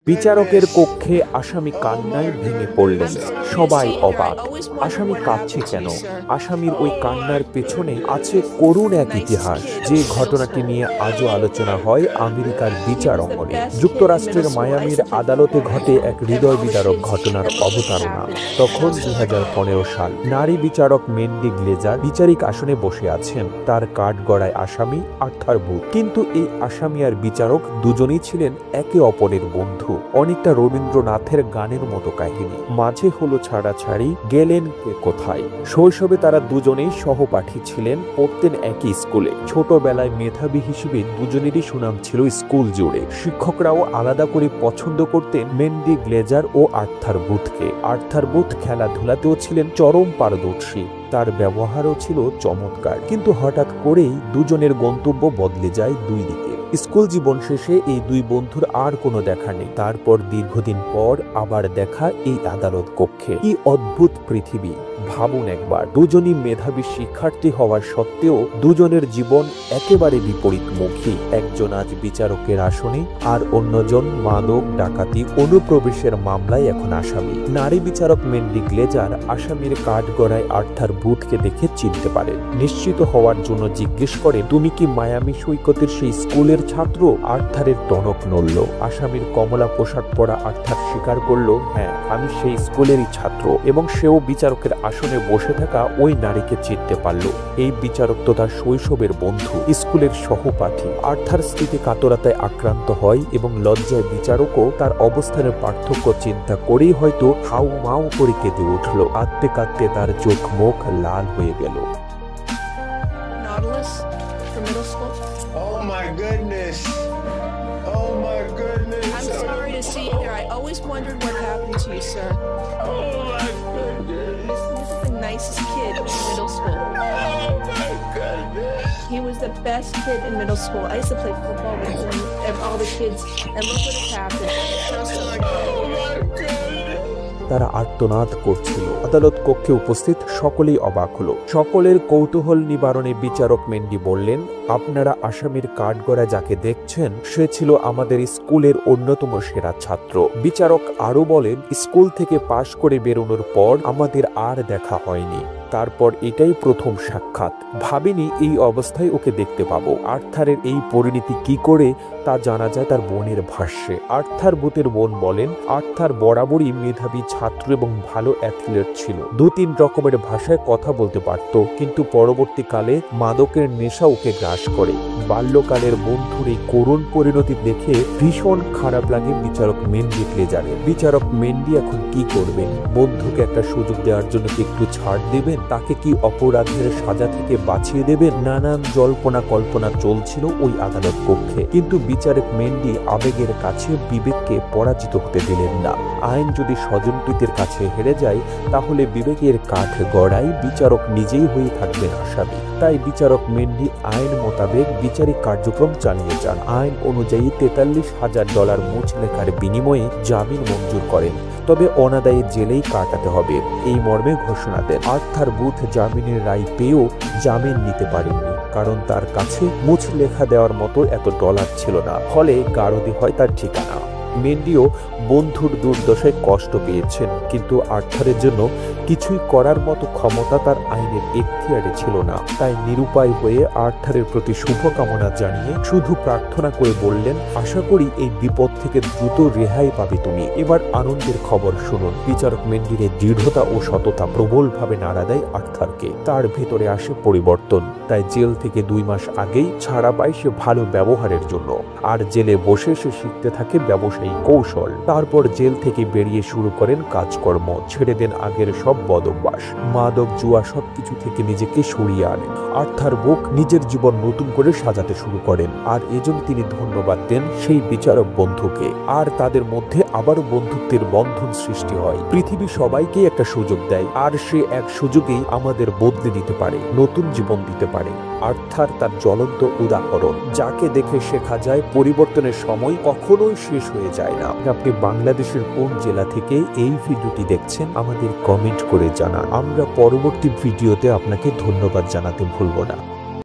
বিচারকের কক্ষে আসামি কান্নায় ভেঙে পড়লেন। সবাই অবাক। আসামি কাঁদছে কেন? আসামির ওই কান্নার পেছনে আছে করুণ এক ইতিহাস, যে ঘটনাটি নিয়ে আজও আলোচনা হয় আমেরিকার বিচার অঙ্গনে। যুক্তরাষ্ট্রের মায়ামির আদালতে ঘটে এক হৃদয় বিদারক ঘটনার অবতারণা। তখন 2015 সাল। নারী বিচারক মেন্ডি গ্লেজার বিচারিক আসনে বসে আছেন। তার কাঠগড়ায় আসামি আর্থার বুথ। কিন্তু এই আসামি আর বিচারক দুজনেই ছিলেন একে অপরের বন্ধু। অনেকটা রবীন্দ্রনাথের গানের মতো কাহিনী। মাঝে হলো ছাড়াছাড়ি, গেলেন কে কোথায়। শৈশবে তারা দুজনেই সহপাঠী ছিলেন, পড়তেন একই স্কুলে। ছোটবেলায় মেধাবী হিসেবে দুজনেরই সুনাম ছিল স্কুল জুড়ে। শিক্ষকরাও আলাদা করে পছন্দ করতেন মেন্ডি গ্লেজার ও আর্থার বুথকে। আর্থার বুথ খেলাধুলাতেও ছিলেন চরম পারদর্শী। তার ব্যবহারও ছিল চমৎকার। কিন্তু হঠাৎ করেই দুজনের গন্তব্য বদলে যায় দুই দিকে। স্কুল জীবন শেষে এই দুই বন্ধুর আর কোনো দেখা নেই। তারপর দীর্ঘদিন পর আবার দেখা এই আদালত কক্ষে। কি অদ্ভুত পৃথিবী! ভাবুন একবার, দুজনই মেধাবী শিক্ষার্থী হওয়ার সত্ত্বেও দুজনের জীবন একেবারে বিপরীতমুখী। একজন আজ বিচারকের আসনে, আর অন্যজন মাদক, ডাকাতি, অনুপ্রবেশের মামলায় এখন আসামি। নারী বিচারক মেন্ডি গ্লেজার আসামির কাঠগড়ায় আর্থার বুথকে দেখে চিনতে পারেন। নিশ্চিত হওয়ার জন্য জিজ্ঞেস করে, তুমি কি মায়ামি সৈকতের সেই স্কুলের ছাত্র? আর্থারের টনক নড়ল। আসামির কমলা পোশাক পরা আর্থার স্বীকার করল, হ্যাঁ, আমি সেই স্কুলেরই ছাত্র। এবং সেও বিচারকের আসনে বসে থাকা ওই নারীকে চিনতে পারল। এই বিচারক তো তার শৈশবের বন্ধু, স্কুলের সহপাঠী। আর্থার স্মৃতি কাতরতায় আক্রান্ত হয় এবং লজ্জায় বিচারকও তার অবস্থানের পার্থক্য চিন্তা করেই হয়তো হাউ মাউ করে কেঁদে উঠল। কাঁদতে কাঁদতে তার চোখ মুখ লাল হয়ে গেল। Oh my goodness. Oh my goodness. I'm sorry to see you there. I always wondered what happened to you, sir. Oh my goodness. This is the nicest kid in middle school. Oh my goodness. He was the best kid in middle school. I used to play football with him and all the kids. And look what has happened. So sorry. Oh my goodness. তারা আর্তনাদ করছিল। আদালত কক্ষে উপস্থিত সকলেই অবাক হলো। সকলের কৌতূহল নিবারণে বিচারক মেন্ডি বললেন, আপনারা আসামির কাঠগড়ায় যাকে দেখছেন সে ছিল আমাদের স্কুলের অন্যতম সেরা ছাত্র। বিচারক আরো বলেন, স্কুল থেকে পাশ করে বেরোনোর পর আমাদের আর দেখা হয়নি। তারপর এটাই প্রথম সাক্ষাৎ। ভাবিনি এই অবস্থায় ওকে দেখতে পাবো। আর্থারের এই পরিণতি কি করে তা জানা যায় তার বোনের ভাষ্যে। আর্থার বুথের বোন বলেন, আর্থার বরাবরই মেধাবী ছাত্র এবং ভালো অ্যাথলেট ছিল। 2-3 রকমের ভাষায় কথা বলতে পারত, কিন্তু পরবর্তীকালে মাদকের নেশা ওকে গ্রাস করে। বাল্যকালের বন্ধুর এই করুণ পরিণতি দেখে ভীষণ খারাপ লাগে বিচারক মেন্ডি গ্লেজারের। বিচারক মেন্ডি এখন কি করবেন? বন্ধুকে একটা সুযোগ দেওয়ার জন্য কি একটু ছাড় দেবেন? তাকে কি অপরাধের সাজা থেকে বাঁচিয়ে দেবেন? নানান জল্পনা কল্পনা চলছিল ওই আদালত কক্ষে। কিন্তু বিচারক মেন্ডি আবেগের কাছে বিবেককে পরাজিত হতে দিলেন না। আইন যদি স্বজনপ্রীতির কাছে হেরে যায়, তাহলে বিবেকের কাঠ গড়াই বিচারক নিজেই হয়ে থাকবেন আসামি। তাই বিচারক মেন্ডি আইন মোতাবেক বিচারিক কার্যক্রম চালিয়ে যান। আইন অনুযায়ী $43,000 মুচলেখার বিনিময়ে জামিন মঞ্জুর করেন। তবে অনাদায়ী জেলেই কাটাতে হবে, এই মর্মে ঘোষণা দেন। আর্থার বুথ জামিনের রায় পেয়েও জামিন নিতে পারেননি, কারণ তার কাছে মুচলেখা দেওয়ার মতো এত ডলার ছিল না। ফলে গারদে হয় তার ঠিকানা। মেন্ডিও বন্ধুর দুর্দশায় কষ্ট পেয়েছেন, কিন্তু আর্থারের জন্য কিছুই করার মতো ক্ষমতা তার আইনের এখতিয়ারে ছিল না। তাই নিরুপায় হয়ে আর্থারের প্রতি শুভকামনা জানিয়ে শুধু প্রার্থনা করে বললেন, আশা করি এই বিপদ থেকে দ্রুত রেহাই পাবে তুমি। এবার আনন্দের খবর শুনুন। বিচারক মেন্ডির দৃঢ়তা ও সততা প্রবলভাবে নাড়া দেয় আর্থারকে। তার ভেতরে আসে পরিবর্তন। তাই জেল থেকে 2 মাস আগেই ছাড়া পায় সে ভালো ব্যবহারের জন্য। আর জেলে বসে সে শিখতে থাকে ব্যবসায়ী কৌশল। তারপর জেল থেকে বেরিয়ে শুরু করেন কাজকর্ম। ছেড়ে দেন আগের সব বদ অভ্যাস, মাদক, জুয়া, সবকিছু থেকে নিজেকে সরিয়ে আনেন। আর্থার বুক নিজের জীবন নতুন করে সাজাতে শুরু করেন। আর এজন্য তিনি ধন্যবাদ দেন সেই বিচারক বন্ধুকে। আর তাদের মধ্যে আবারও বন্ধুত্বের বন্ধন সৃষ্টি হয়। পৃথিবী সবাইকে একটা সুযোগ দেয়, আর সে এক সুযোগেই আমাদের বদলে দিতে পারে, নতুন জীবন দিতে পারে। আর্থার তার জ্বলন্ত উদাহরণ, যাকে দেখে শেখা যায় পরিবর্তনের সময় কখনোই শেষ হয়ে যায় না। আপনি বাংলাদেশের কোন জেলা থেকে এই ভিডিওটি দেখছেন আমাদের কমেন্ট করে জানান। আমরা পরবর্তী ভিডিওতে আপনাকে ধন্যবাদ জানাতে ভুলব না।